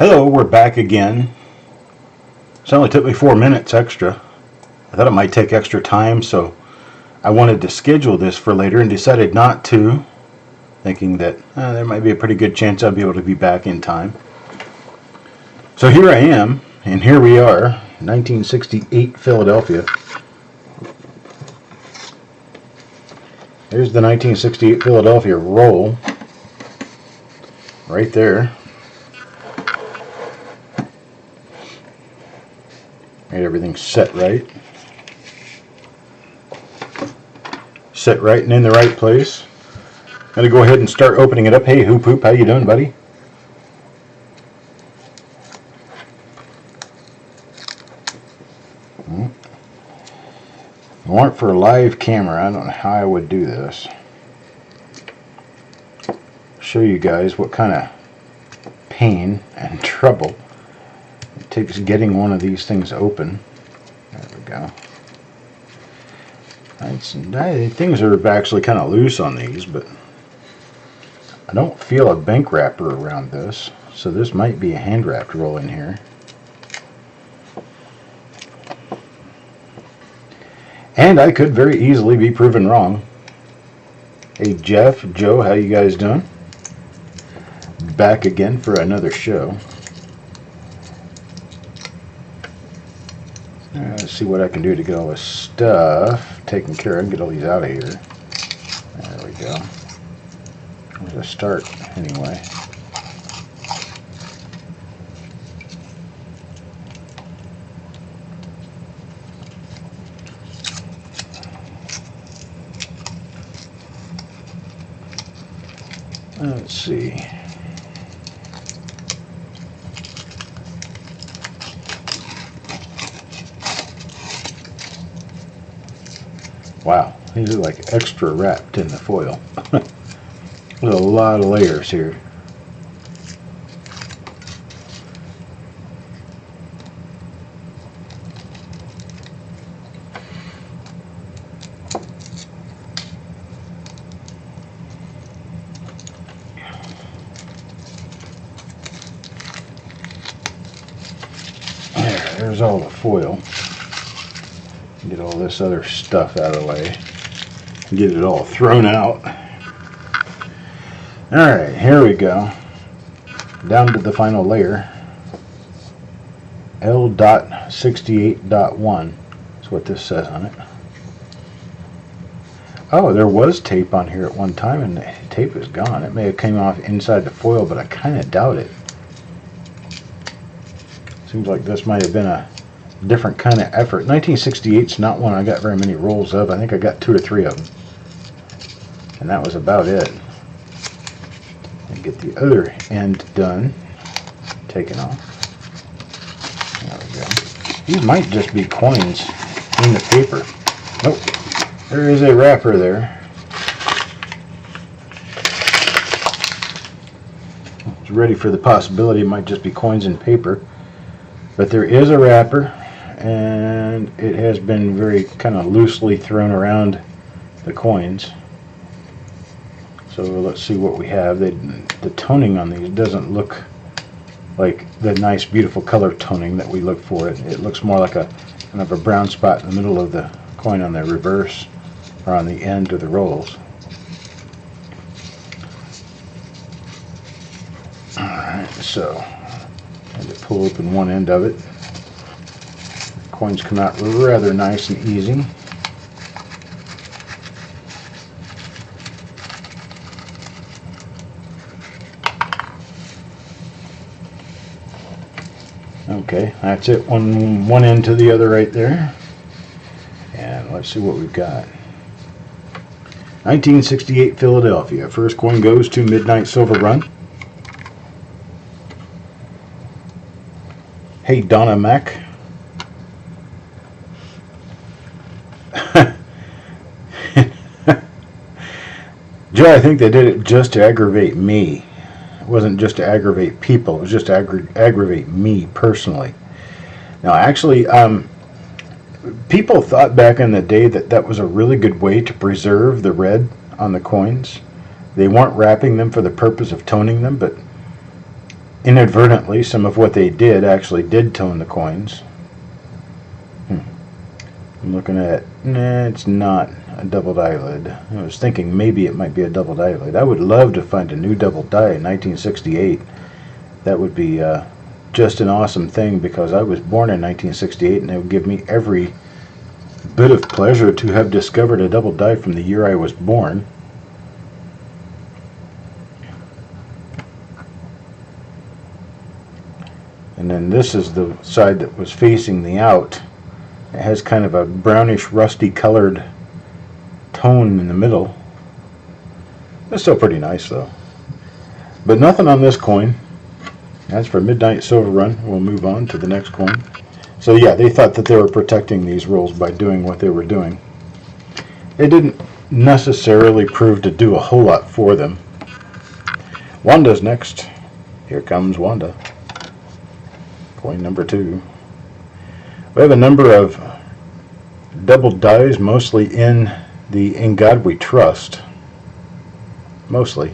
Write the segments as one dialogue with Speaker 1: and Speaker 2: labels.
Speaker 1: Hello, we're back again. It only took me 4 minutes extra. I thought it might take extra time, so I wanted to schedule this for later and decided not to, thinking that there might be a pretty good chance I'll be able to be back in time. So here I am, and here we are, 1968 Philadelphia. There's the 1968 Philadelphia roll, right there. Made everything set right. Set right and in the right place. Gonna go ahead and start opening it up. Hey, Hoop Hoop, how you doing, buddy? If it weren't for a live camera, I don't know how I would do this. Show you guys what kind of pain and trouble it takes getting one of these things open. There we go. Things are actually kind of loose on these, but I don't feel a bank wrapper around this, so this might be a hand wrapped roll in here. And I could very easily be proven wrong. Hey Jeff, Joe, how you guys doing? Back again for another show. Let's see what I can do to get all this stuff taken care of and get all these out of here. There we go. Where's the start anyway? Let's see. Wow, these are like extra wrapped in the foil. There's a lot of layers here. There's all the foil. Get all this other stuff out of the way. Get it all thrown out. Alright, here we go. Down to the final layer. L.68.1 is what this says on it. Oh, there was tape on here at one time and the tape is gone. It may have came off inside the foil, but I kind of doubt it. Seems like this might have been a different kind of effort. 1968 is not one I got very many rolls of. I think I got 2 or 3 of them. And that was about it. And get the other end done. Taken off. There we go. These might just be coins in the paper. Nope. There is a wrapper there. I was ready for the possibility it might just be coins in paper. But there is a wrapper. And it has been very kind of loosely thrown around the coins. So let's see what we have. The toning on these doesn't look like the nice beautiful color toning that we look for. It looks more like a kind of a brown spot in the middle of the coin on the reverse or on the end of the rolls. Alright, so I had to pull open one end of it. Coins come out rather nice and easy. Okay, that's it. One end to the other right there. And let's see what we've got. 1968 Philadelphia. First coin goes to Midnight Silver Run. Hey Donna Mac. Joe, I think they did it just to aggravate me. It wasn't just to aggravate people. It was just to aggravate me personally. Now, actually, people thought back in the day that that was a really good way to preserve the red on the coins. They weren't wrapping them for the purpose of toning them, but inadvertently, some of what they did actually did tone the coins. I'm looking at, nah, it's not a doubled eyelid. I was thinking maybe it might be a doubled eyelid. I would love to find a new double die in 1968. That would be just an awesome thing, because I was born in 1968, and it would give me every bit of pleasure to have discovered a double die from the year I was born. And then this is the side that was facing the out. It has kind of a brownish rusty colored tone in the middle. It's still pretty nice though. But nothing on this coin. As for Midnight Silver Run, we'll move on to the next coin. So yeah, they thought that they were protecting these rolls by doing what they were doing. It didn't necessarily prove to do a whole lot for them. Wanda's next. Here comes Wanda. Coin number 2. We have a number of double dies, mostly in the In God We Trust. Mostly.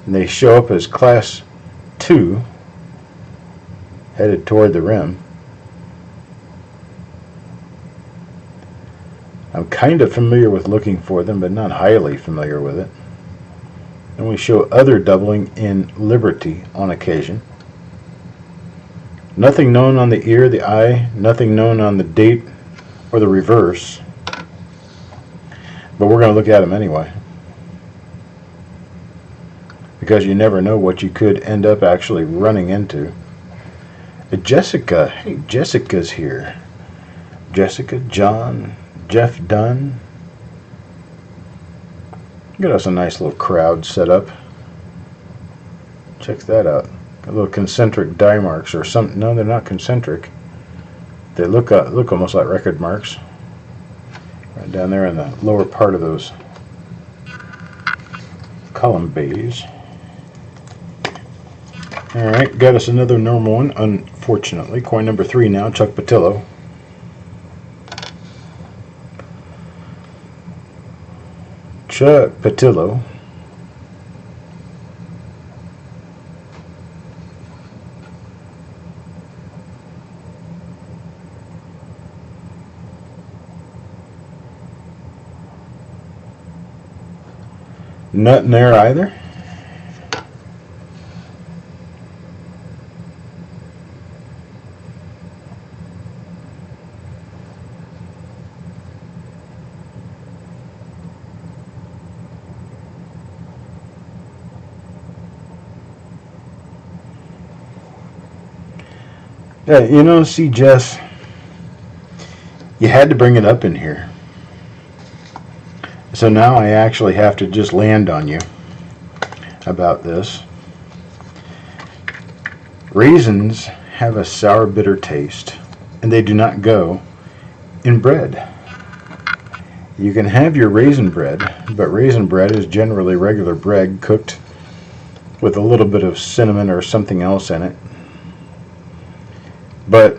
Speaker 1: And they show up as class 2, headed toward the rim. I'm kind of familiar with looking for them, but not highly familiar with it. And we show other doubling in Liberty on occasion. Nothing known on the ear, the eye, nothing known on the date or the reverse. But we're going to look at them anyway, because you never know what you could end up actually running into. Jessica, hey, Jessica's here. Jessica, John, Jeff Dunn. Got us a nice little crowd set up. Check that out. A little concentric die marks or something. No, they're not concentric. They look almost like record marks. Right down there in the lower part of those column bays. Alright, got us another normal one, unfortunately. Coin number 3 now, Chuck Patillo. Chuck Patillo. Nothing there either. Yeah, you know, see, Jess, you had to bring it up in here. So now I actually have to just land on you about this. Raisins have a sour, bitter taste, and they do not go in bread. You can have your raisin bread, but raisin bread is generally regular bread cooked with a little bit of cinnamon or something else in it. But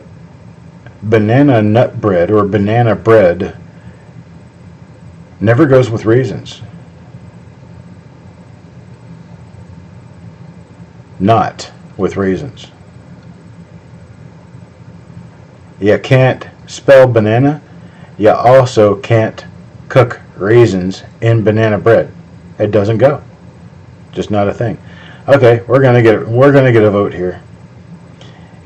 Speaker 1: banana nut bread or banana bread never goes with raisins. Not with raisins. You can't spell banana. You also can't cook raisins in banana bread. It doesn't go. Just not a thing. Okay, we're gonna get a vote here.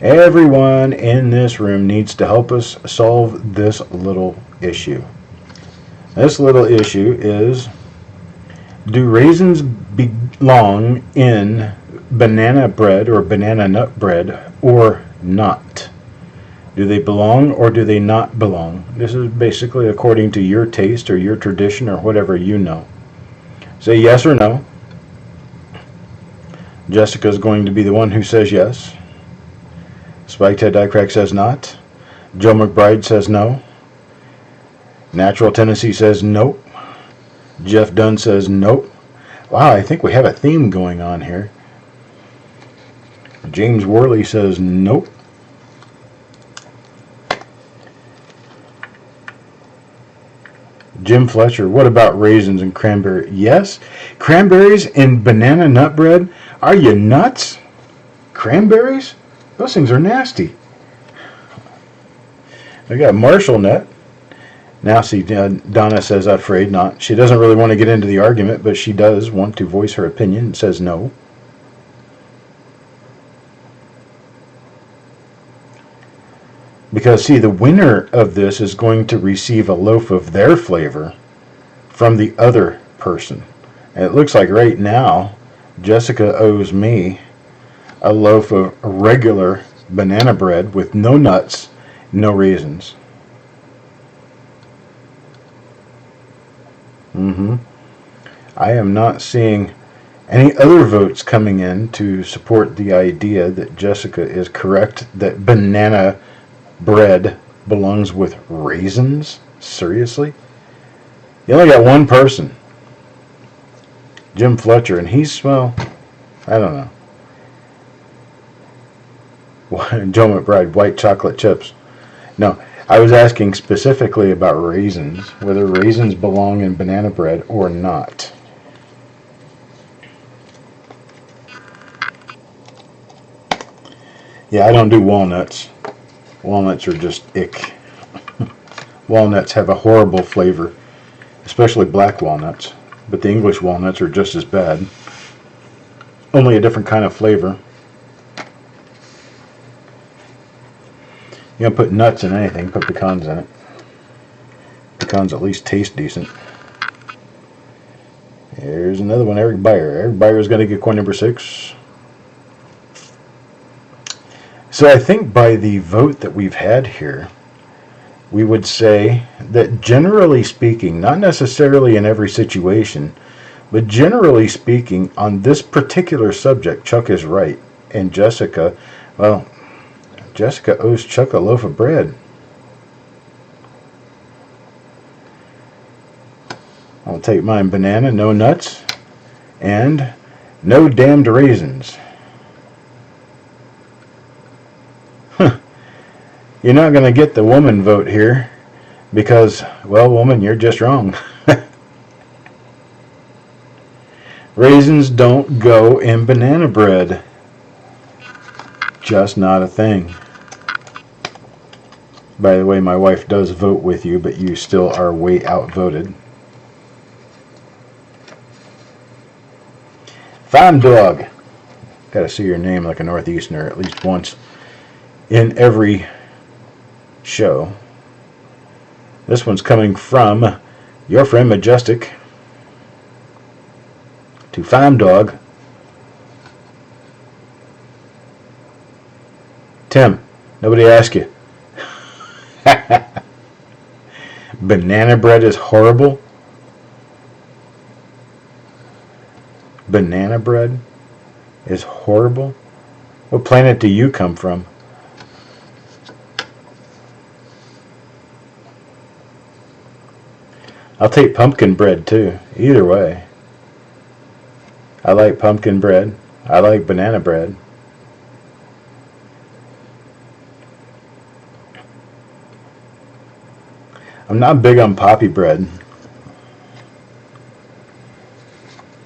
Speaker 1: Everyone in this room needs to help us solve this little issue. This little issue is, do raisins belong in banana bread or banana nut bread or not? Do they belong or do they not belong? This is basically according to your taste or your tradition or whatever you know. Say yes or no. Jessica's going to be the one who says yes. Spike Ted Dycrack says not. Joe McBride says no. Natural Tennessee says nope. Jeff Dunn says nope. Wow, I think we have a theme going on here. James Worley says nope. Jim Fletcher, what about raisins and cranberry? Yes, cranberries and banana nut bread Are you nuts? Cranberries? Those things are nasty. I got Marshall nut. Now see, Donna says afraid not. She doesn't really want to get into the argument, but she does want to voice her opinion and says no. Because see, the winner of this is going to receive a loaf of their flavor from the other person. And it looks like right now, Jessica owes me a loaf of regular banana bread with no nuts, no raisins. I am not seeing any other votes coming in to support the idea that Jessica is correct that banana bread belongs with raisins. Seriously? You only got one person, Jim Fletcher, and he's, well, I don't know. Joe McBride, white chocolate chips. No, I was asking specifically about raisins, whether raisins belong in banana bread or not. Yeah, I don't do walnuts. Walnuts are just ick. Walnuts have a horrible flavor, especially black walnuts, but the English walnuts are just as bad. Only a different kind of flavor. You don't put nuts in anything, put pecans in it. Pecans at least taste decent. Here's another one, Eric Beyer. Eric Beyer is going to get coin number 6. So I think by the vote that we've had here, we would say that generally speaking, not necessarily in every situation, but generally speaking, on this particular subject, Chuck is right. And Jessica, well, Jessica owes Chuck a loaf of bread. I'll take mine banana, no nuts, and no damned raisins. You're not going to get the woman vote here because, well, woman, you're just wrong. Raisins don't go in banana bread. Just not a thing. By the way, my wife does vote with you, but you still are way outvoted. Farm Dog. Got to see your name like a Northeasterner at least once in every show. This one's coming from your friend Majestic to Farm Dog. Tim, nobody asked you. Banana bread is horrible. Banana bread is horrible. What planet do you come from? I'll take pumpkin bread too. Either way. I like pumpkin bread. I like banana bread. I'm not big on poppy bread.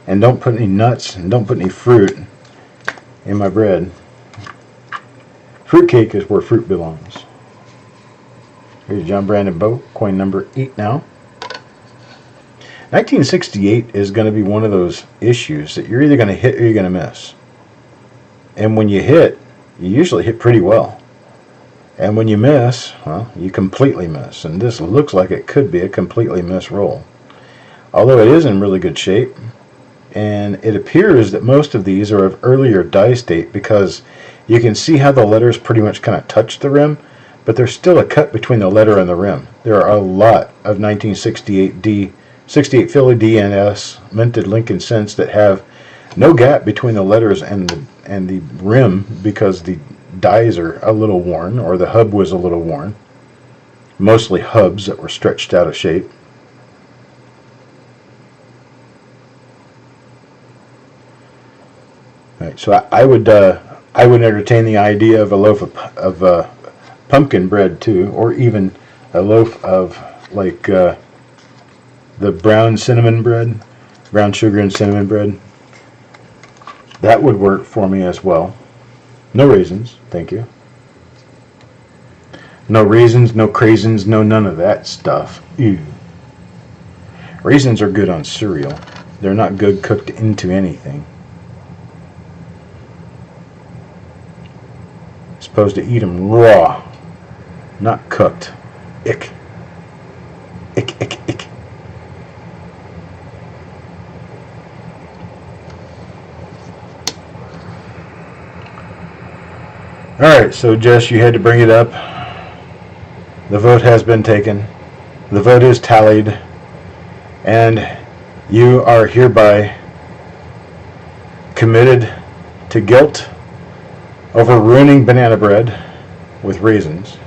Speaker 1: And don't put any nuts and don't put any fruit in my bread. Fruitcake is where fruit belongs. Here's John Brandon Boat, coin number 8 now. 1968 is going to be one of those issues that you're either going to hit or you're going to miss. And when you hit, you usually hit pretty well. And when you miss, well, you completely miss. And this looks like it could be a completely miss roll. Although it is in really good shape. And it appears that most of these are of earlier die state because you can see how the letters pretty much kind of touch the rim, but there's still a cut between the letter and the rim. There are a lot of 1968 68 Philly DNS minted Lincoln cents that have no gap between the letters and the rim because the dies are a little worn or the hub was a little worn. Mostly hubs that were stretched out of shape. Right, so I would entertain the idea of a loaf of pumpkin bread too, or even a loaf of like the brown cinnamon bread, brown sugar and cinnamon bread. That would work for me as well. No raisins, thank you. No raisins, no craisins, no none of that stuff. Ew. Raisins are good on cereal. They're not good cooked into anything. Supposed to eat them raw, not cooked. Ick. Ick, ick, ick. Alright, so Jess, you had to bring it up. The vote has been taken. The vote is tallied. And you are hereby committed to guilt over ruining banana bread with raisins.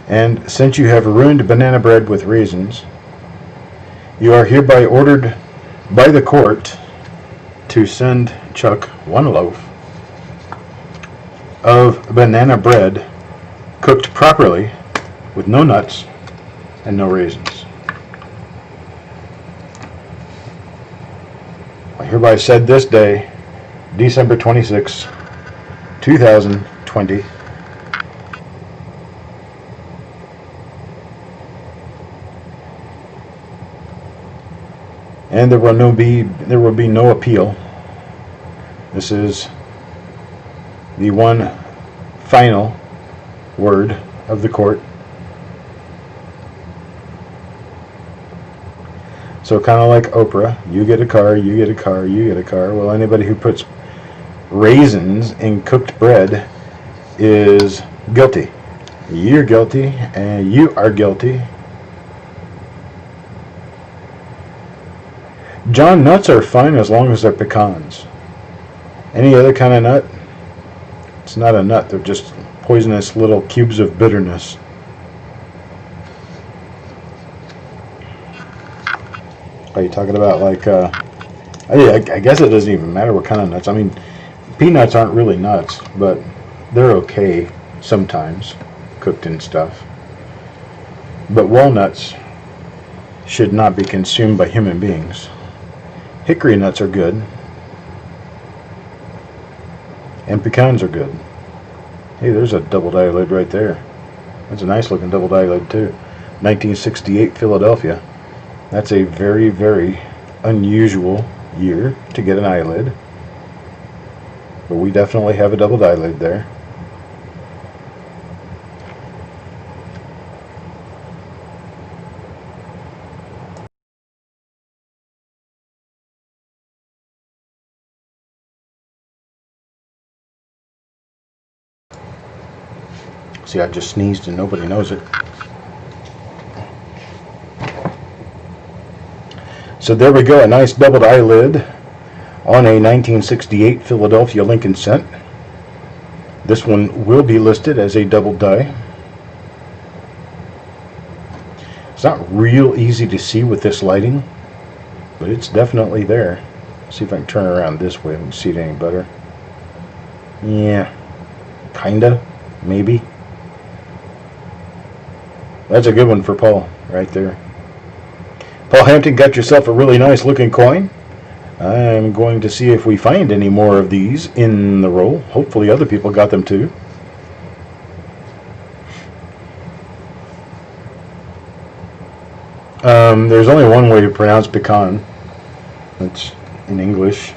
Speaker 1: And since you have ruined banana bread with raisins, you are hereby ordered by the court to send Chuck one loaf of banana bread cooked properly with no nuts and no raisins. I hereby said this day, December 26, 2020. And there will be no appeal. This is the one final word of the court. So kind of like Oprah, you get a car, you get a car, you get a car. Well, anybody who puts raisins in cooked bread is guilty. You're guilty, and you are guilty. John, nuts are fine as long as they're pecans. Any other kind of nut, it's not a nut. They're just poisonous little cubes of bitterness. Are you talking about like, I guess it doesn't even matter what kind of nuts. I mean, peanuts aren't really nuts, but they're okay sometimes, cooked in stuff. But walnuts should not be consumed by human beings. Hickory nuts are good. And pecans are good. Hey, there's a double die lid right there. That's a nice looking double die lid too. 1968 Philadelphia. That's a very, very unusual year to get an eyelid. But we definitely have a double die lid there. See, I just sneezed and nobody knows it. So there we go, a nice doubled eyelid on a 1968 Philadelphia Lincoln cent. This one will be listed as a double die. It's not real easy to see with this lighting, but it's definitely there. See if I can turn it around this way and see it any better. Yeah, kinda, maybe. That's a good one for Paul, right there. Paul Hampton, got yourself a really nice looking coin. I'm going to see if we find any more of these in the roll. Hopefully other people got them too. There's only one way to pronounce pecan. That's in English.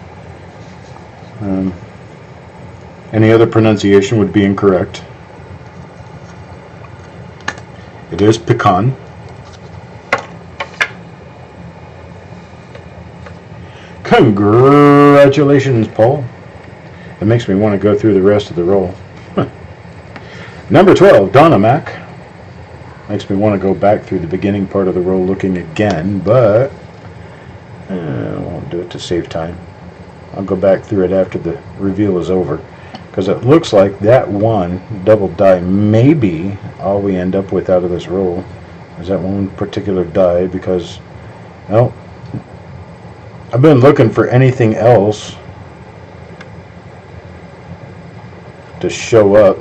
Speaker 1: Any other pronunciation would be incorrect. It is pecan. Congratulations, Paul. That makes me want to go through the rest of the roll. Number 12, Donna Mac. Makes me want to go back through the beginning part of the roll looking again, but I won't do it to save time. I'll go back through it after the reveal is over, because it looks like that one double die may be all we end up with out of this roll. Is that one particular die, because, well, I've been looking for anything else to show up.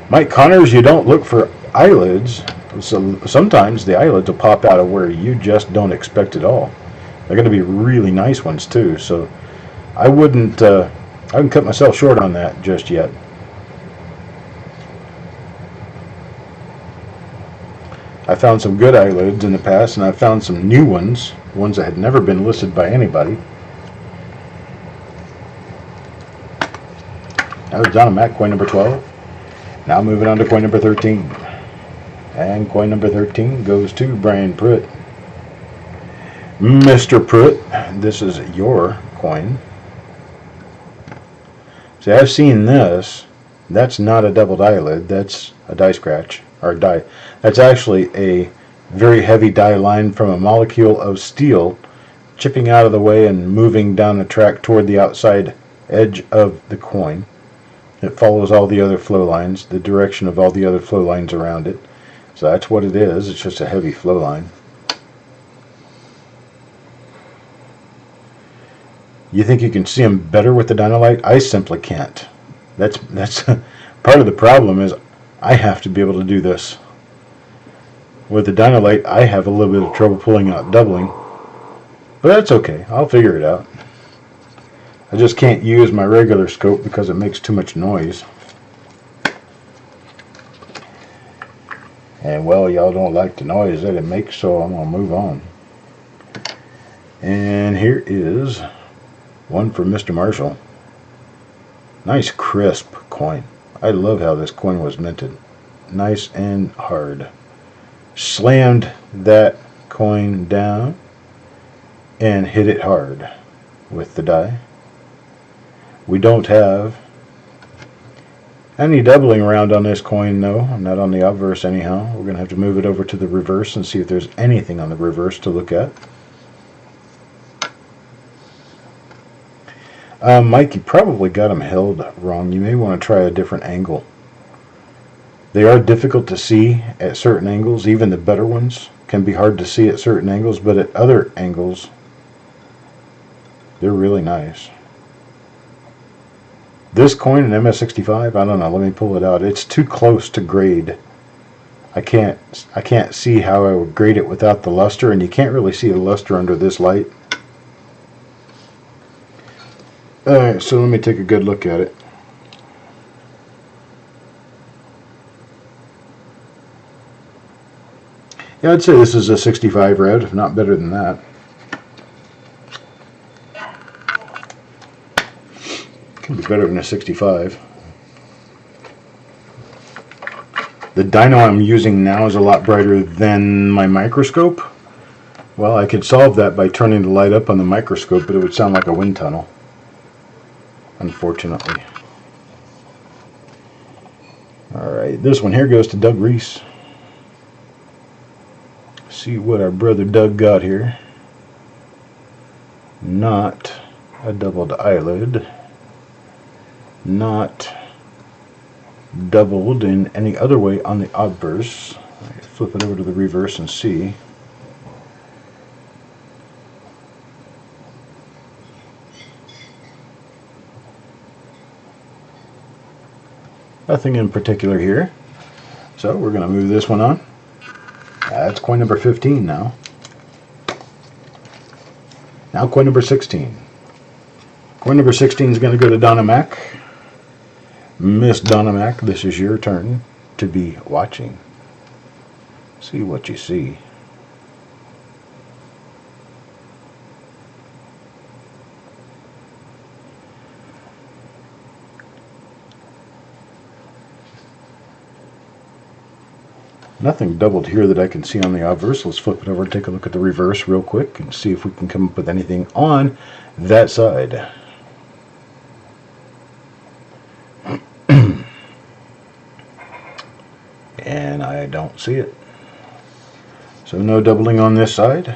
Speaker 1: Mike Connors, you don't look for eyelids. So sometimes the eyelids will pop out of where you just don't expect it all. They're going to be really nice ones too. So I wouldn't cut myself short on that just yet. I found some good eyelids in the past, and I found some new ones that had never been listed by anybody. That was Dynamak coin number 12. Now moving on to coin number 13. And coin number 13 goes to Brian Pruitt. Mr. Pruitt, this is your coin. See, I've seen this. That's not a doubled eyelid. That's a die scratch, or die. That's actually a very heavy die line from a molecule of steel chipping out of the way and moving down the track toward the outside edge of the coin. It follows all the other flow lines, the direction of all the other flow lines around it. So that's what it is. It's just a heavy flow line. You think you can see them better with the Dynalite? I simply can't. That's part of the problem is I have to be able to do this. With the Dynalite, I have a little bit of trouble pulling out doubling. But that's okay. I'll figure it out. I just can't use my regular scope because it makes too much noise. And well, y'all don't like the noise that it makes, so I'm going to move on. And here is one for Mr. Marshall. Nice crisp coin. I love how this coin was minted. Nice and hard. Slammed that coin down and hit it hard with the die. We don't have any doubling around on this coin, no. Not on the obverse anyhow. We're going to have to move it over to the reverse and see if there's anything on the reverse to look at. Mike, you probably got them held wrong. You may want to try a different angle. They are difficult to see at certain angles. Even the better ones can be hard to see at certain angles, but at other angles, they're really nice. This coin, an MS65, I don't know. Let me pull it out. It's too close to grade. I can't see how I would grade it without the luster, and you can't really see the luster under this light. Alright, so let me take a good look at it. Yeah, I'd say this is a 65 red, if not better than that. Could be better than a 65. The dyno I'm using now is a lot brighter than my microscope. Well, I could solve that by turning the light up on the microscope, but it would sound like a wind tunnel, unfortunately. Alright, this one here goes to Doug Reese. See what our brother Doug got here. Not a doubled eyelid. Not doubled in any other way on the obverse. Flip it over to the reverse and see. Nothing in particular here. So we're going to move this one on. That's coin number 15 now. Now coin number 16. Coin number 16 is going to go to Donna Mac. Miss Donna Mac, this is your turn to be watching. See what you see. Nothing doubled here that I can see on the obverse. Let's flip it over and take a look at the reverse real quick and see if we can come up with anything on that side. And I don't see it. So no doubling on this side.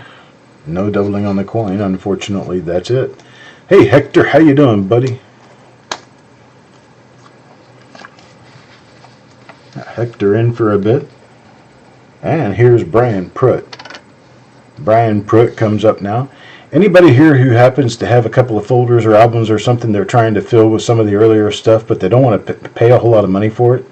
Speaker 1: No doubling on the coin. Unfortunately, that's it. Hey Hector, how you doing, buddy? Hector in for a bit. And here's Brian Pruitt. Brian Pruitt comes up now. Anybody here who happens to have a couple of folders or albums or something they're trying to fill with some of the earlier stuff, but they don't want to pay a whole lot of money for it,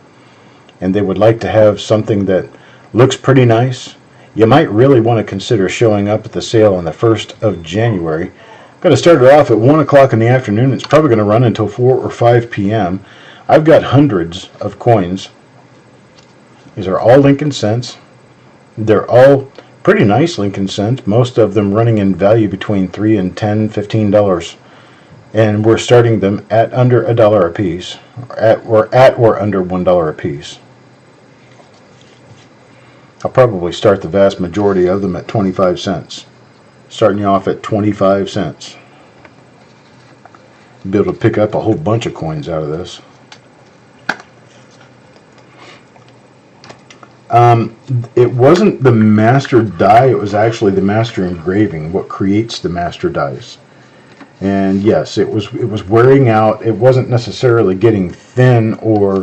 Speaker 1: and they would like to have something that looks pretty nice, you might really want to consider showing up at the sale on the 1st of January. I'm going to start it off at 1 o'clock in the afternoon. It's probably going to run until 4 or 5 p.m. I've got hundreds of coins. These are all Lincoln cents. They're all pretty nice Lincoln cents, most of them running in value between $3 and $10, $15. And we're starting them at under $1 a piece, or under $1 a piece. I'll probably start the vast majority of them at 25 cents. Starting you off at 25 cents. Be able to pick up a whole bunch of coins out of this. It wasn't the master die, it was actually the master engraving what creates the master dies. And yes, it was wearing out. It wasn't necessarily getting thin or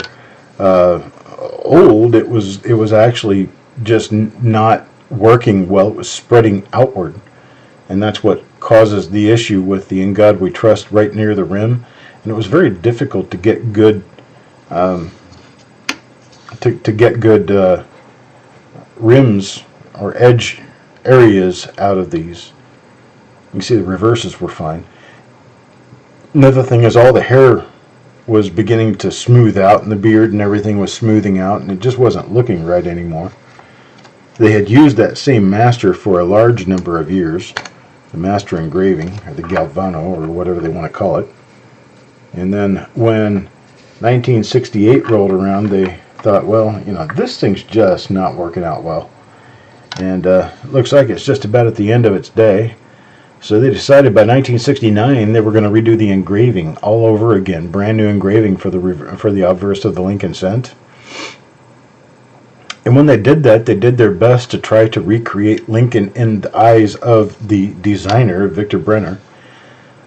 Speaker 1: old. It was actually just not working well. It was spreading outward, and that's what causes the issue with the In God We Trust right near the rim. And it was very difficult to get good rims or edge areas out of these. You can see the reverses were fine. Another thing is all the hair was beginning to smooth out, and the beard and everything was smoothing out, and it just wasn't looking right anymore. They had used that same master for a large number of years, the master engraving, or the Galvano, or whatever they want to call it. And then when 1968 rolled around, they thought, well, this thing's just not working out well. And it looks like it's just about at the end of its day. So they decided by 1969 they were going to redo the engraving all over again, brand new engraving for the obverse of the Lincoln cent. And when they did that, they did their best to try to recreate Lincoln in the eyes of the designer, Victor Brenner.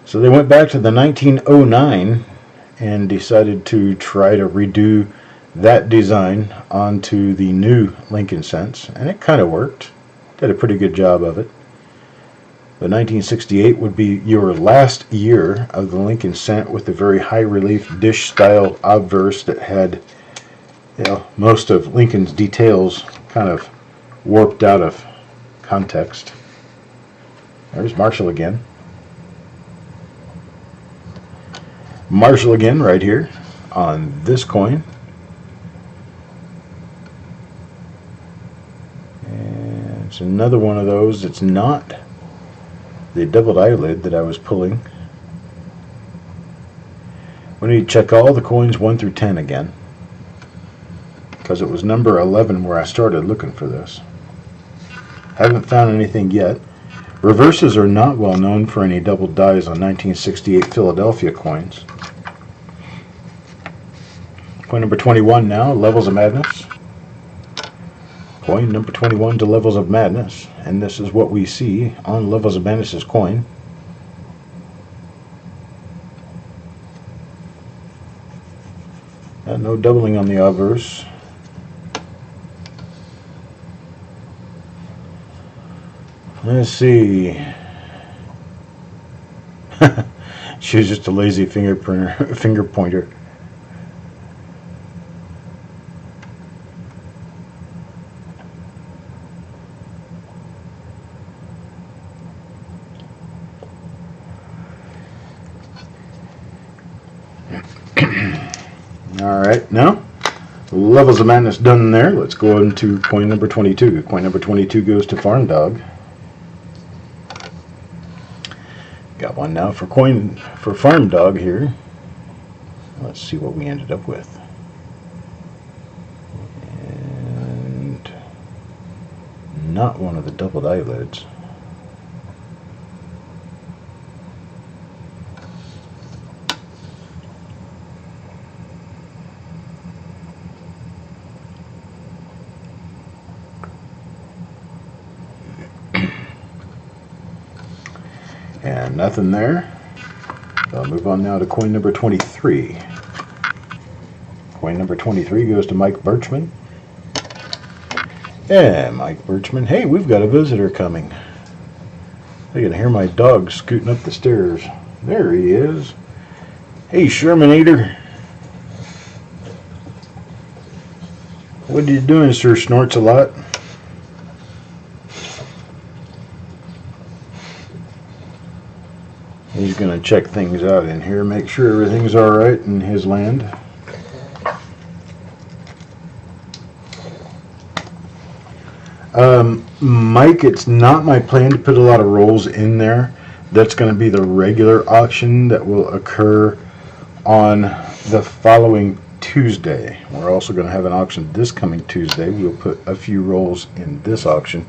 Speaker 1: So they went back to the 1909 and decided to try to redo that design onto the new Lincoln cents, and it kind of worked. Did a pretty good job of it. But 1968 would be your last year of the Lincoln cent with the very high relief dish style obverse that had most of Lincoln's details kind of warped out of context. There's Marshall again. Marshall again right here on this coin. And it's another one of those. It's not the doubled eyelid that I was pulling. We need to check all the coins 1 through 10 again, because it was number 11 where I started looking for this. Haven't found anything yet. Reverses are not well known for any double dies on 1968 Philadelphia coins. Coin number 21 now, Levels of Madness. Coin number 21 to Levels of Madness. And this is what we see on Levels of Madness's coin. No doubling on the obverse. Let's see. She was just a lazy finger pointer. Alright, now Levels of Madness done there. Let's go into coin number 22. Coin number 22 goes to Farm Dog. Got one now for Farm Dog here. Let's see what we ended up with. And not one of the doubled eyelids. And nothing there. So I'll move on now to coin number 23. Coin number 23 goes to Mike Birchman. Yeah, Mike Birchman. Hey, we've got a visitor coming. I can hear my dog scooting up the stairs. There he is. Hey, Shermanator. What are you doing, Sir Snorts a Lot? He's going to check things out in here, make sure everything's alright in his land. Mike, it's not my plan to put a lot of rolls in there. That's going to be the regular auction that will occur on the following Tuesday. We're also going to have an auction this coming Tuesday. We'll put a few rolls in this auction.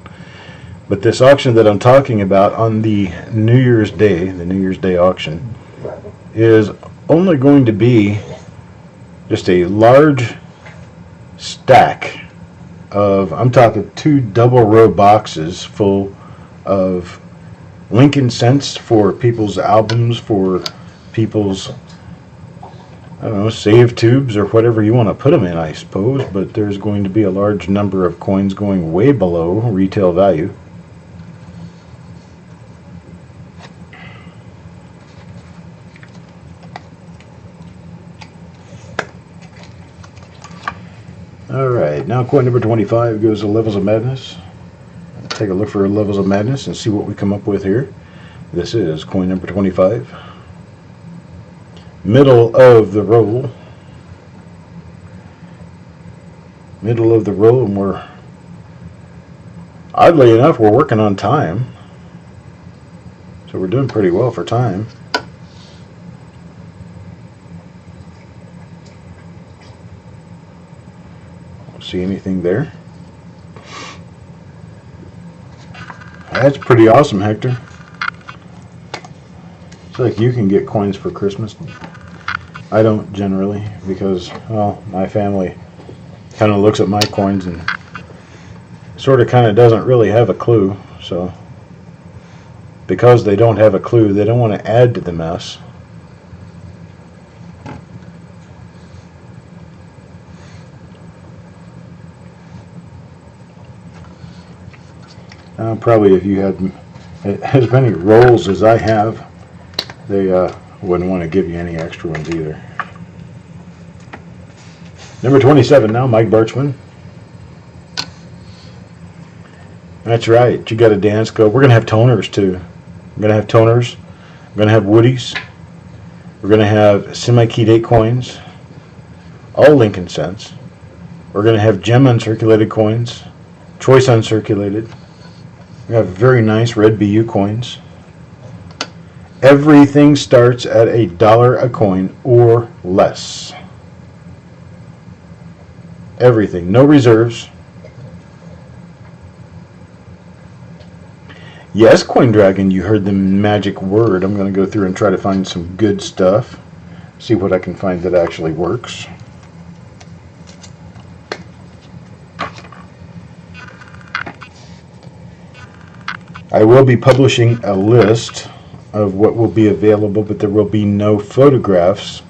Speaker 1: But this auction that I'm talking about on the New Year's Day auction, is only going to be just a large stack of, I'm talking 2 double row boxes full of Lincoln cents for people's albums, for people's, I don't know, save tubes or whatever you want to put them in, I suppose. But there's going to be a large number of coins going way below retail value. Alright, now coin number 25 goes to Levels of Madness. Take a look for Levels of Madness and see what we come up with here. This is coin number 25. Middle of the roll. Middle of the roll, and we're, oddly enough, we're working on time. So we're doing pretty well for time. See anything there? That's pretty awesome, Hector. It's like you can get coins for Christmas. I don't generally, because, well, my family kind of looks at my coins and sort of kind of doesn't really have a clue. So because they don't have a clue, they don't want to add to the mess. Probably if you had as many rolls as I have, they wouldn't want to give you any extra ones either. Number 27 now, Mike Birchman. That's right, you got a dance go. We're going to have toners too. We're going to have toners. We're going to have woodies. We're going to have semi-keyed 8 coins, all Lincoln cents. We're going to have gem uncirculated coins, choice uncirculated. We have very nice red BU coins. Everything starts at $1 a coin or less. Everything, no reserves. Yes, Coin Dragon, you heard the magic word. I'm going to go through and try to find some good stuff. See what I can find that actually works. I will be publishing a list of what will be available, but there will be no photographs.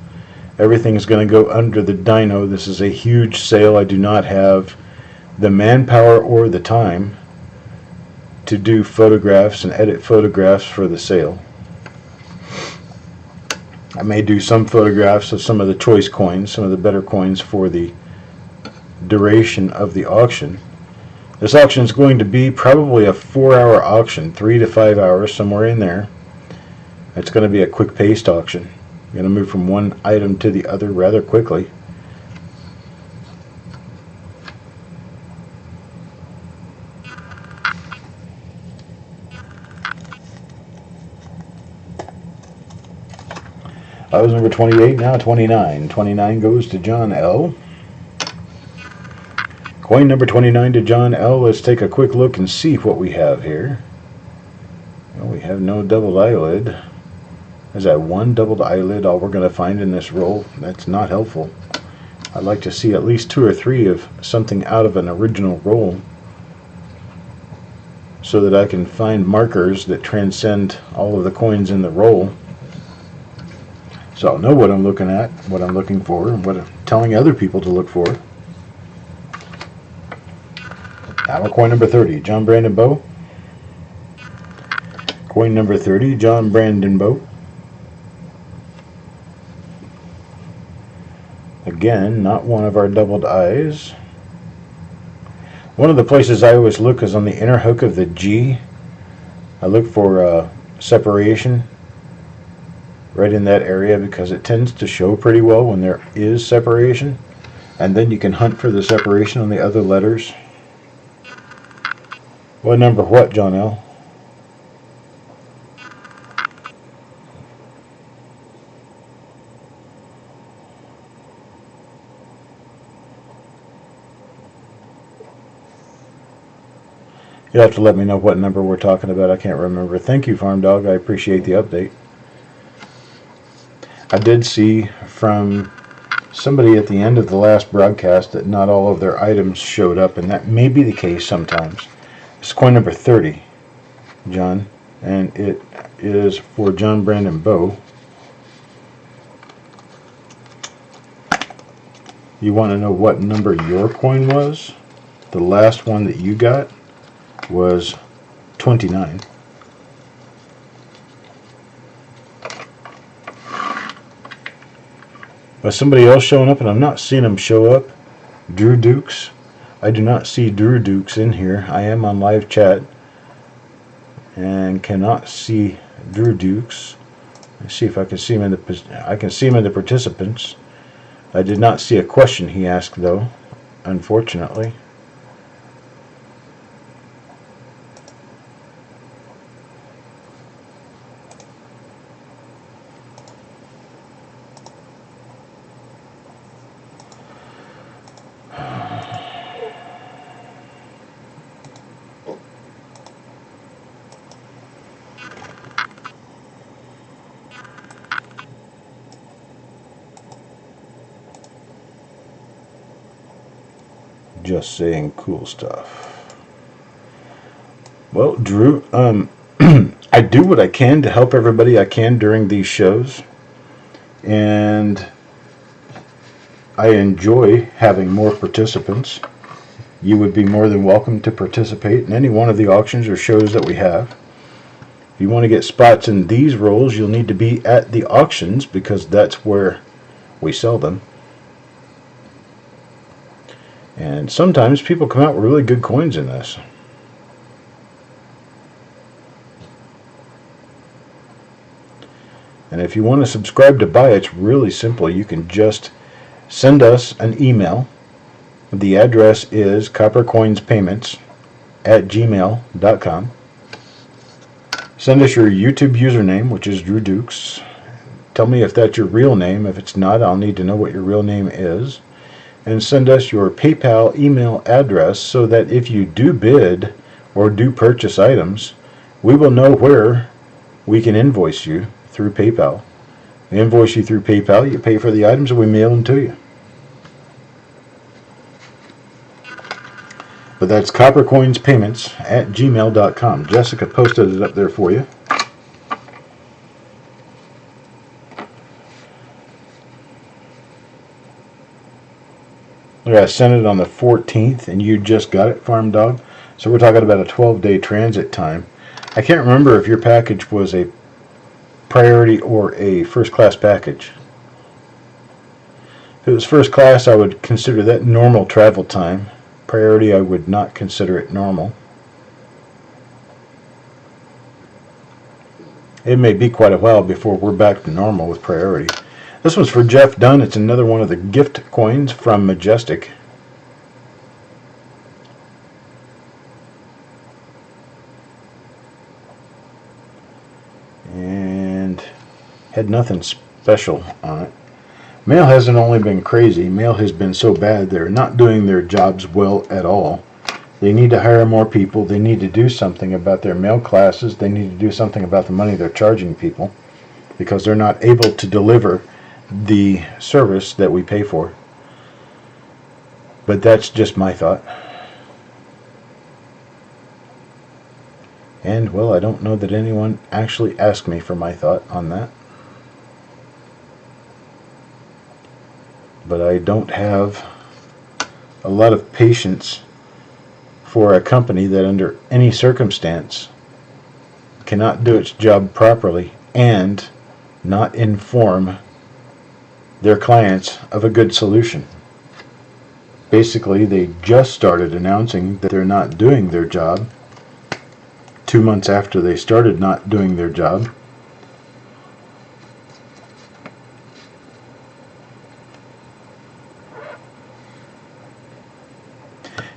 Speaker 1: Everything is going to go under the dyno. This is a huge sale. I do not have the manpower or the time to do photographs and edit photographs for the sale. I may do some photographs of some of the choice coins, some of the better coins for the duration of the auction. This auction is going to be probably a 4-hour auction, 3 to 5 hours, somewhere in there. It's going to be a quick-paced auction. I'm going to move from one item to the other rather quickly. That was number 28, now 29. 29 goes to John L. Coin number 29 to John L. Let's take a quick look and see what we have here. Well, we have no doubled eyelid. Is that one doubled eyelid all we're going to find in this roll? That's not helpful. I'd like to see at least 2 or 3 of something out of an original roll, so that I can find markers that transcend all of the coins in the roll. So I'll know what I'm looking at, what I'm looking for, and what I'm telling other people to look for. Now we're coin number 30, John Brandon Bow. Coin number 30, John Brandon Bow. Again, not one of our doubled eyes. One of the places I always look is on the inner hook of the G. I look for separation right in that area because it tends to show pretty well when there is separation. And then you can hunt for the separation on the other letters. What number what, John L.? You'll have to let me know what number we're talking about. I can't remember. Thank you, Farm Dog. I appreciate the update. I did see from somebody at the end of the last broadcast that not all of their items showed up, and that may be the case sometimes. It's coin number 30, John, and it is for John Brandon Bow. You want to know what number your coin was? The last one that you got was 29. But somebody else showing up, and I'm not seeing them show up. Drew Dukes. I do not see Drew Dukes in here. I am on live chat and cannot see Drew Dukes. Let's see if I can see him in the participants. I did not see a question he asked though, unfortunately. Just saying cool stuff. Well, Drew, I do what I can to help everybody I can during these shows, and I enjoy having more participants. You would be more than welcome to participate in any one of the auctions or shows that we have. If you want to get spots in these rolls, you'll need to be at the auctions because that's where we sell them. And sometimes people come out with really good coins in this. And if you want to subscribe to buy, it's really simple. You can just send us an email. The address is coppercoinspayments@gmail.com. Send us your YouTube username, which is Drew Dukes. Tell me if that's your real name. If it's not, I'll need to know what your real name is. And send us your PayPal email address so that if you do bid or do purchase items, we will know where we can invoice you through PayPal. We invoice you through PayPal, you pay for the items, and we mail them to you. But that's coppercoinspayments@gmail.com. Jessica posted it up there for you. I sent it on the 14th, and you just got it, Farm Dog. So we're talking about a 12-day transit time. I can't remember if your package was a priority or a first-class package. If it was first class, I would consider that normal travel time. Priority, I would not consider it normal. It may be quite a while before we're back to normal with priority. This one's for Jeff Dunn. It's another one of the gift coins from Majestic. And had nothing special on it. Mail hasn't only been crazy. Mail has been so bad they're not doing their jobs well at all. They need to hire more people. They need to do something about their mail classes. They need to do something about the money they're charging people because they're not able to deliver the service that we pay for. But that's just my thought. And, well, I don't know that anyone actually asked me for my thought on that. But I don't have a lot of patience for a company that under any circumstance cannot do its job properly and not inform their clients of a good solution. Basically, they just started announcing that they're not doing their job 2 months after they started not doing their job.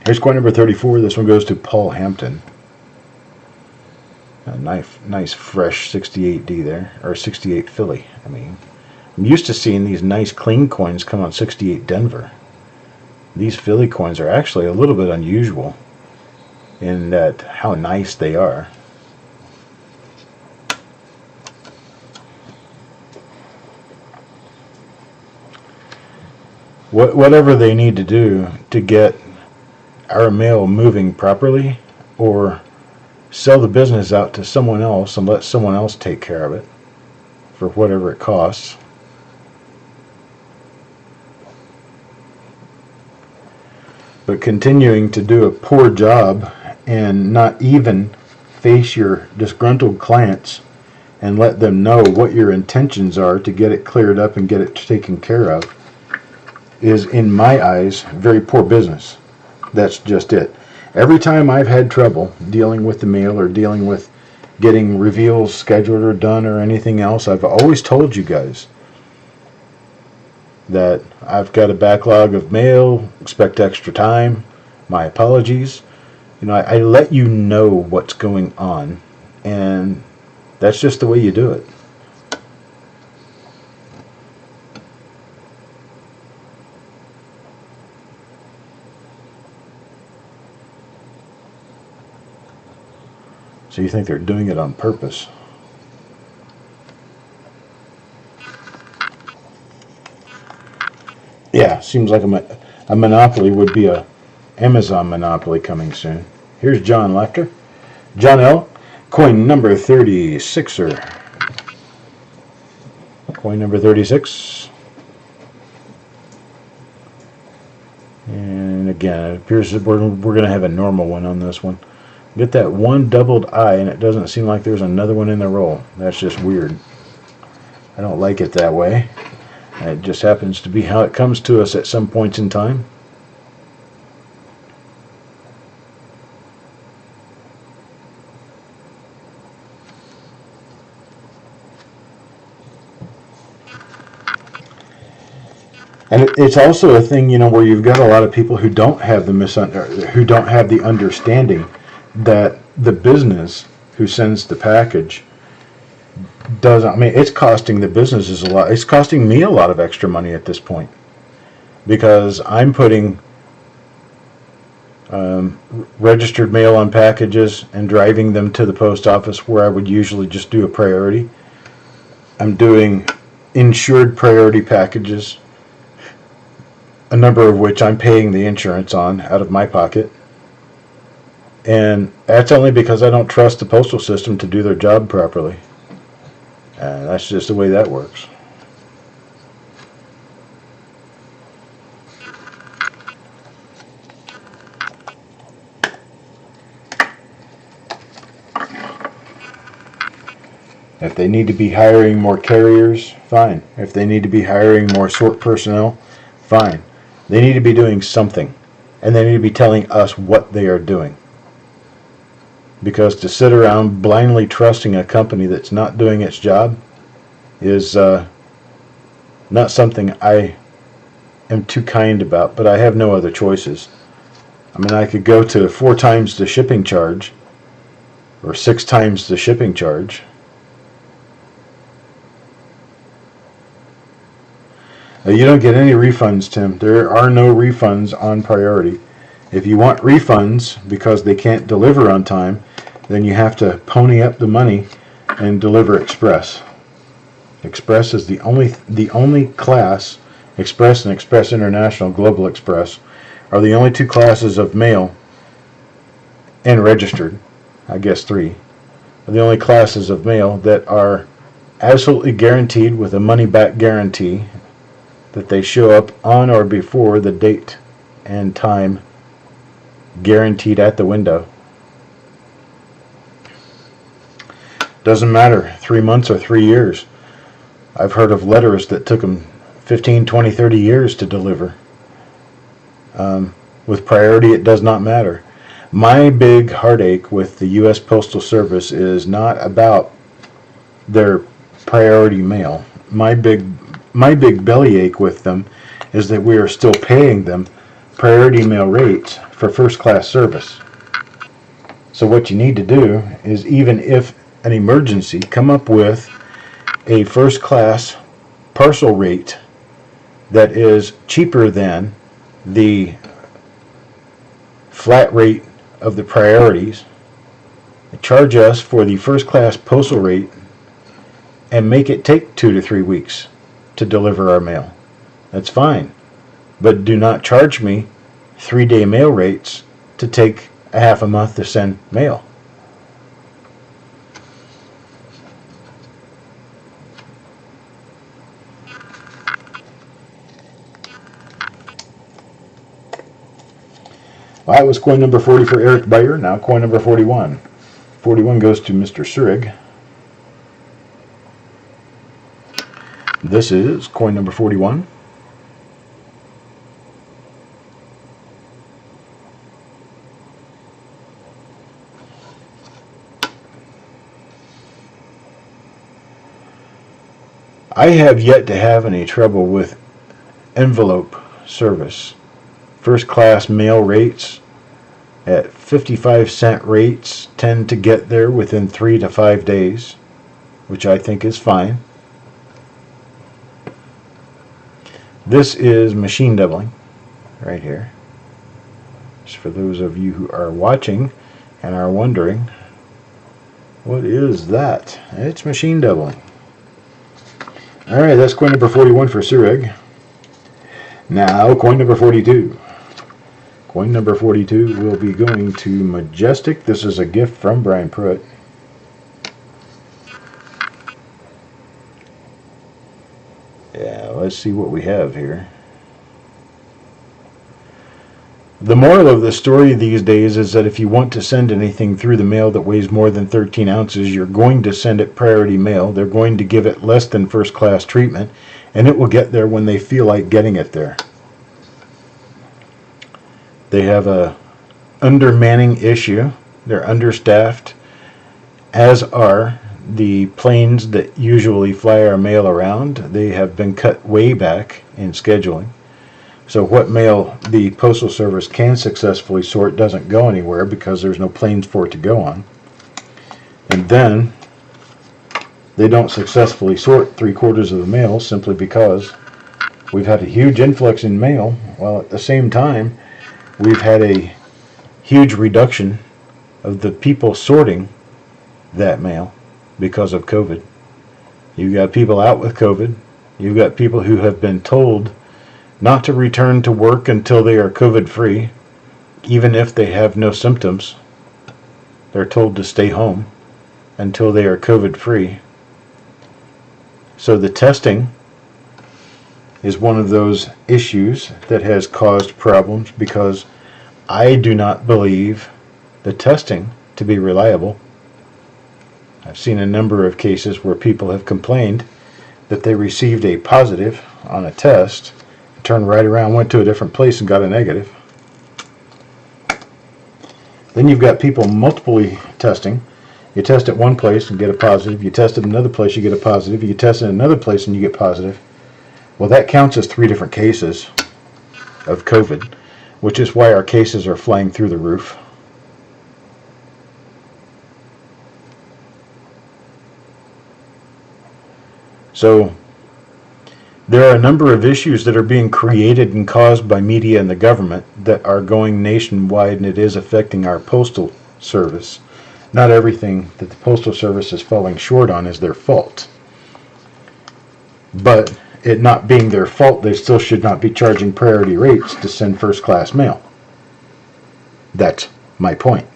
Speaker 1: Here's coin number 34. This one goes to Paul Hampton. A nice fresh 68D there, or 68 Philly. I mean, I'm used to seeing these nice clean coins come on 68 Denver. These Philly coins are actually a little bit unusual in that how nice they are. Whatever they need to do to get our mail moving properly, or sell the business out to someone else and let someone else take care of it for whatever it costs. But continuing to do a poor job and not even face your disgruntled clients and let them know what your intentions are to get it cleared up and get it taken care of is, in my eyes, very poor business. That's just it. Every time I've had trouble dealing with the mail or dealing with getting reveals scheduled or done or anything else, I've always told you guys that I've got a backlog of mail, expect extra time, my apologies. You know, I let you know what's going on, and that's just the way you do it. So you think they're doing it on purpose? Yeah, seems like a monopoly would be a Amazon monopoly coming soon. Here's John Lecter. John L. Coin number 36er. Coin number 36. And again, it appears that we're going to have a normal one on this one. Get that one doubled I, and it doesn't seem like there's another one in the roll. That's just weird. I don't like it that way. It just happens to be how it comes to us at some points in time. And it's also a thing, you know, where you've got a lot of people who don't have the understanding that the business who sends the package doesn't. I mean, it's costing the businesses a lot. It's costing me a lot of extra money at this point because I'm putting registered mail on packages and driving them to the post office where I would usually just do a priority. I'm doing insured priority packages, a number of which I'm paying the insurance on out of my pocket. And that's only because I don't trust the postal system to do their job properly. And that's just the way that works. If they need to be hiring more carriers, fine. If they need to be hiring more sort personnel, fine. They need to be doing something. And they need to be telling us what they are doing. Because to sit around blindly trusting a company that's not doing its job is not something I am too kind about, but I have no other choices. I mean, I could go to 4 times the shipping charge or 6 times the shipping charge. You don't get any refunds, Tim. There are no refunds on priority. If you want refunds because they can't deliver on time, then you have to pony up the money and deliver express. Express is the only class. Express and Express International, Global Express, are the only 2 classes of mail, and registered, I guess 3, are the only classes of mail that are absolutely guaranteed with a money-back guarantee that they show up on or before the date and time guaranteed at the window. Doesn't matter, 3 months or 3 years. I've heard of letters that took them 15, 20, 30 years to deliver. With priority, it does not matter. My big heartache with the U.S. Postal Service is not about their priority mail. My big bellyache with them is that we are still paying them priority mail rates for first class service. So what you need to do is, even if an emergency, come up with a first class parcel rate that is cheaper than the flat rate of the priorities. Charge us for the first class postal rate and make it take 2 to 3 weeks to deliver our mail. That's fine. But do not charge me 3-day mail rates to take a half a month to send mail. Well, that was coin number 40 for Eric Beyer. Now coin number 41. 41 goes to Mr. Surig. This is coin number 41. I have yet to have any trouble with envelope service. First class mail rates at 55-cent rates tend to get there within 3 to 5 days, which I think is fine. This is machine doubling right here. Just for those of you who are watching and are wondering, what is that? It's machine doubling. Alright, that's coin number 41 for Surig. Now coin number 42. Coin number 42 will be going to Majestic. This is a gift from Brian Pruitt. Yeah, let's see what we have here. The moral of the story these days is that if you want to send anything through the mail that weighs more than 13 ounces, you're going to send it priority mail. They're going to give it less than first class treatment, and it will get there when they feel like getting it there. They have a undermanning issue. They're understaffed, as are the planes that usually fly our mail around. They have been cut way back in scheduling. So what mail the Postal Service can successfully sort doesn't go anywhere because there's no planes for it to go on. And then they don't successfully sort 3/4 of the mail simply because we've had a huge influx in mail, while at the same time we've had a huge reduction of the people sorting that mail because of COVID. You've got people out with COVID. You've got people who have been told not to return to work until they are COVID-free, even if they have no symptoms. They're told to stay home until they are COVID-free. So the testing is one of those issues that has caused problems because I do not believe the testing to be reliable. I've seen a number of cases where people have complained that they received a positive on a test, turned right around, went to a different place and got a negative. Then you've got people multiply testing. You test at one place and get a positive. You test at another place, you get a positive. You test at another place and you get positive. Well, that counts as 3 different cases of COVID, which is why our cases are flying through the roof. So there are a number of issues that are being created and caused by media and the government that are going nationwide, and it is affecting our postal service. Not everything that the Postal Service is falling short on is their fault. But it not being their fault, they still should not be charging priority rates to send first class mail. That's my point.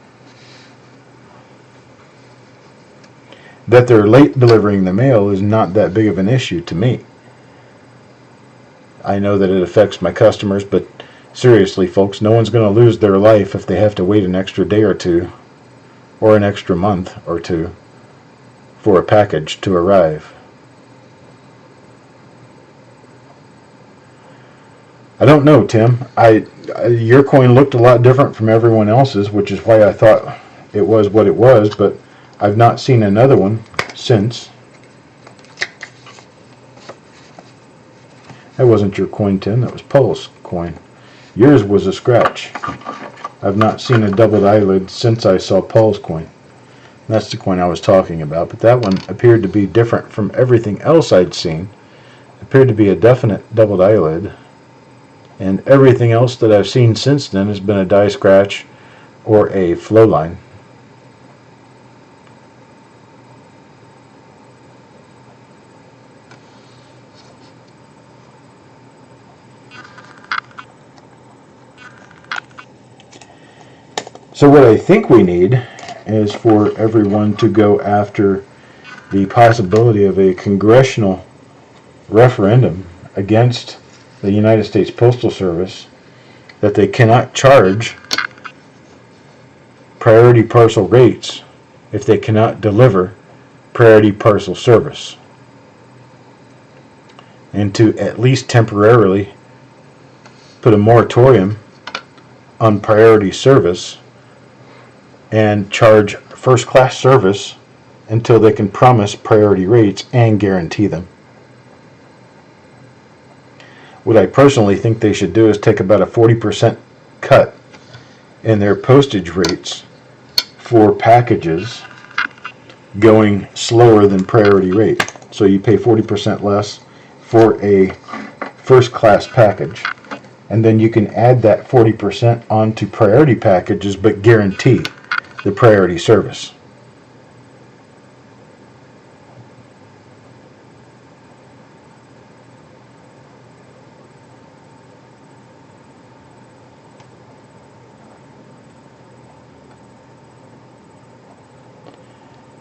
Speaker 1: That they're late delivering the mail is not that big of an issue to me. I know that it affects my customers, but seriously, folks, no one's going to lose their life if they have to wait an extra day or two, or an extra month or two, for a package to arrive. I don't know, Tim. Your coin looked a lot different from everyone else's, which is why I thought it was what it was, but I've not seen another one since. That wasn't your coin, Tim. That was Paul's coin. Yours was a scratch. I've not seen a doubled eyelid since I saw Paul's coin. That's the coin I was talking about, but that one appeared to be different from everything else I'd seen. It appeared to be a definite doubled eyelid, and everything else that I've seen since then has been a die scratch or a flow line. So what I think we need is for everyone to go after the possibility of a congressional referendum against the United States Postal Service that they cannot charge priority parcel rates if they cannot deliver priority parcel service, and to at least temporarily put a moratorium on priority service and charge first class service until they can promise priority rates and guarantee them. What I personally think they should do is take about a 40% cut in their postage rates for packages going slower than priority rate. So you pay 40% less for a first class package, and then you can add that 40% onto priority packages but guarantee the priority service.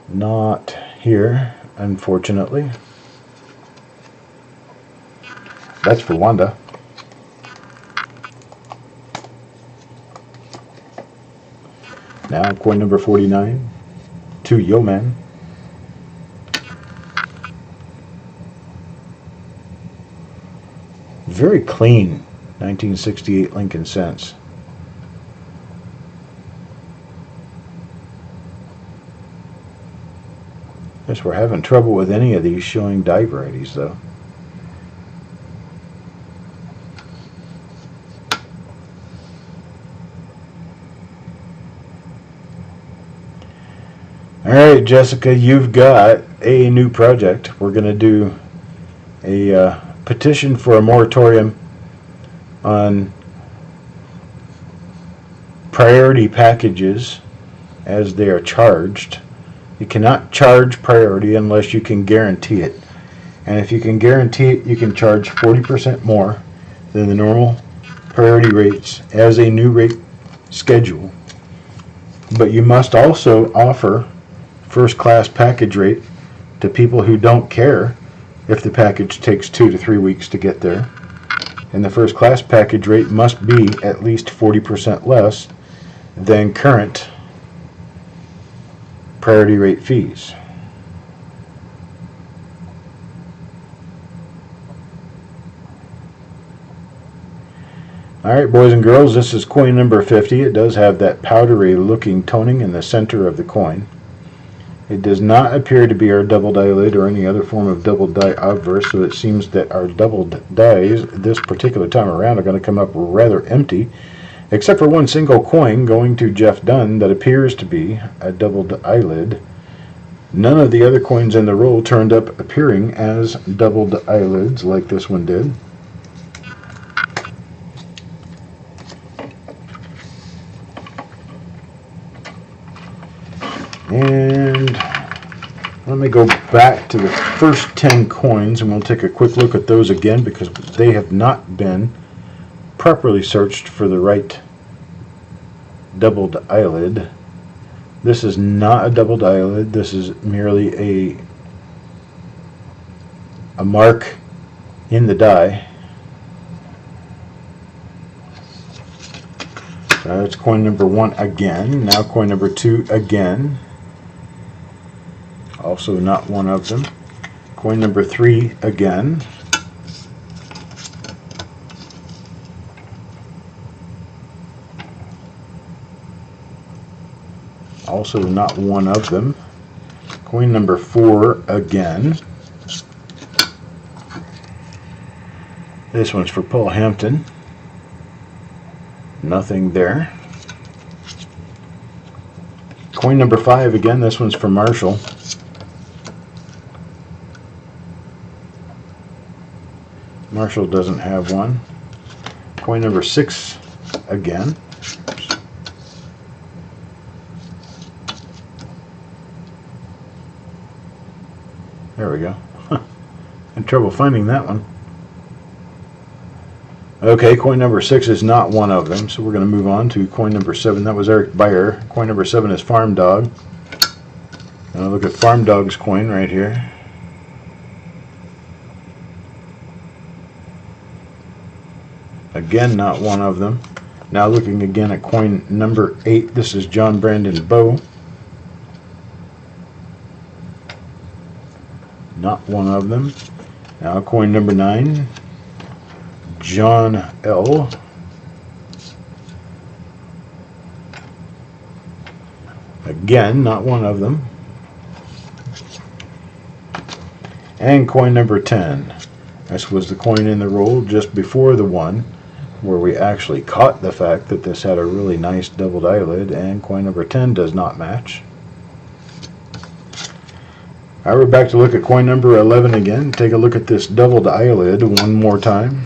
Speaker 1: Not here, unfortunately. That's for Wanda. Now coin number 49 to Yeoman. Very clean 1968 Lincoln cents. Guess we're having trouble with any of these showing die varieties though. Alright, Jessica, you've got a new project. We're going to do a petition for a moratorium on priority packages as they are charged. You cannot charge priority unless you can guarantee it. And if you can guarantee it, you can charge 40% more than the normal priority rates as a new rate schedule. But you must also offer first class package rate to people who don't care if the package takes 2 to 3 weeks to get there. And the first class package rate must be at least 40% less than current priority rate fees. Alright, boys and girls, this is coin number 50. It does have that powdery looking toning in the center of the coin. It does not appear to be our doubled eyelid or any other form of double die obverse, so it seems that our doubled dies this particular time around are going to come up rather empty, except for one single coin going to Jeff Dunn that appears to be a doubled eyelid. None of the other coins in the roll turned up appearing as doubled eyelids like this one did. And let me go back to the first 10 coins and we'll take a quick look at those again because they have not been properly searched for the right doubled eyelid. This is not a doubled eyelid. This is merely a mark in the die. So that's coin number 1 again. Now coin number 2 again. Also not one of them. Coin number 3 again. Also not one of them. Coin number 4 again. This one's for Paul Hampton. Nothing there. Coin number 5 again. This one's for Marshall. Marshall doesn't have one. Coin number 6 again. There we go. Had trouble finding that one. Okay, coin number 6 is not one of them, so we're going to move on to coin number 7. That was Eric Beyer. Coin number 7 is Farm Dog. Now look at Farm Dog's coin right here. Again, not one of them. Now looking again at coin number 8. This is John Brandon Bow. Not one of them. Now coin number 9. John L. Again, not one of them. And coin number 10. This was the coin in the roll just before the one where we actually caught the fact that this had a really nice doubled eyelid, and coin number 10 does not match. Alright, we're back to look at coin number 11 again. Take a look at this doubled eyelid one more time.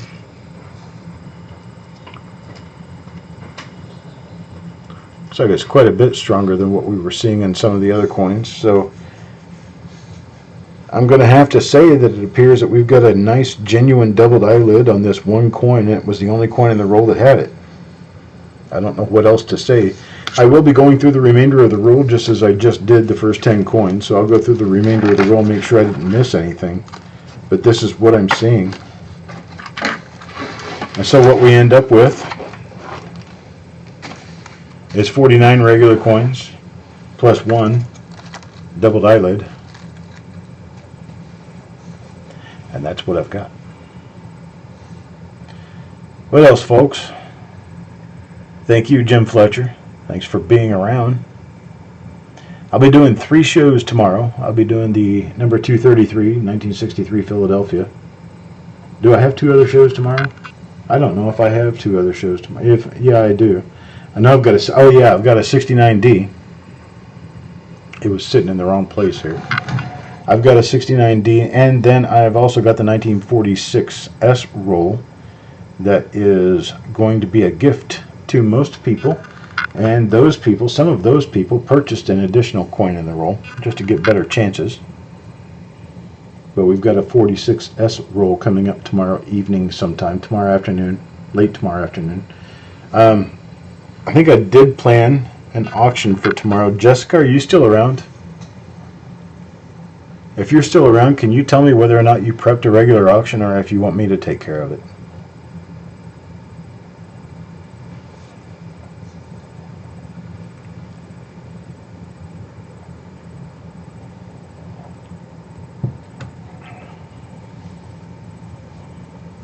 Speaker 1: Looks like it's quite a bit stronger than what we were seeing in some of the other coins. So I'm going to have to say that it appears that we've got a nice genuine doubled eyelid on this one coin. It was the only coin in the roll that had it. I don't know what else to say. I will be going through the remainder of the roll just as I just did the first 10 coins. So I'll go through the remainder of the roll, make sure I didn't miss anything. But this is what I'm seeing. And so what we end up with is 49 regular coins plus 1 doubled eyelid. And that's what I've got. What else, folks? Thank you, Jim Fletcher. Thanks for being around. I'll be doing 3 shows tomorrow. I'll be doing the number 233, 1963 Philadelphia. Do I have 2 other shows tomorrow? I don't know if I have 2 other shows tomorrow. Yeah, I do. I know I've got a, oh yeah, I've got a 69D. It was sitting in the wrong place here. I've got a 69D, and then I've also got the 1946 S roll that is going to be a gift to most people. And those people, some of those people, purchased an additional coin in the roll just to get better chances. But we've got a 46S roll coming up tomorrow evening sometime, tomorrow afternoon, late tomorrow afternoon. I think I did plan an auction for tomorrow. Jessica, are you still around? If you're still around, can you tell me whether or not you prepped a regular auction or if you want me to take care of it?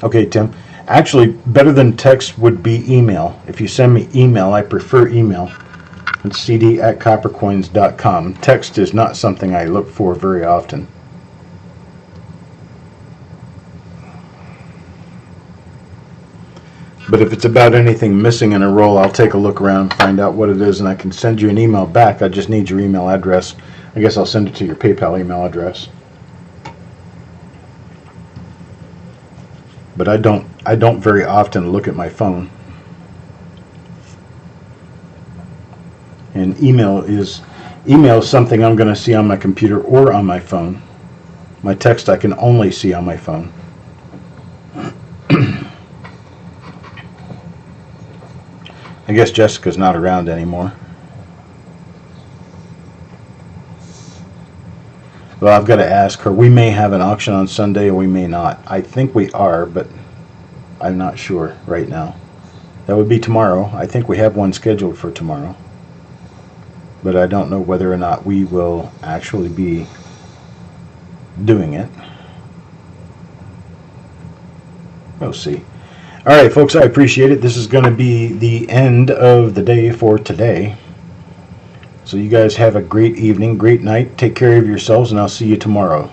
Speaker 1: Okay, Tim. Actually, better than text would be email. If you send me email, I prefer email. It's cd@coppercoins.com. Text is not something I look for very often. But if it's about anything missing in a roll, I'll take a look around, find out what it is, and I can send you an email back. I just need your email address. I guess I'll send it to your PayPal email address. But I don't very often look at my phone. And email is something I'm going to see on my computer or on my phone. My text I can only see on my phone. I guess Jessica's not around anymore. Well, I've got to ask her. We may have an auction on Sunday or we may not. I think we are, but I'm not sure right now. That would be tomorrow. I think we have one scheduled for tomorrow. But I don't know whether or not we will actually be doing it. We'll see. All right, folks, I appreciate it. This is going to be the end of the day for today. So you guys have a great evening, great night. Take care of yourselves, and I'll see you tomorrow.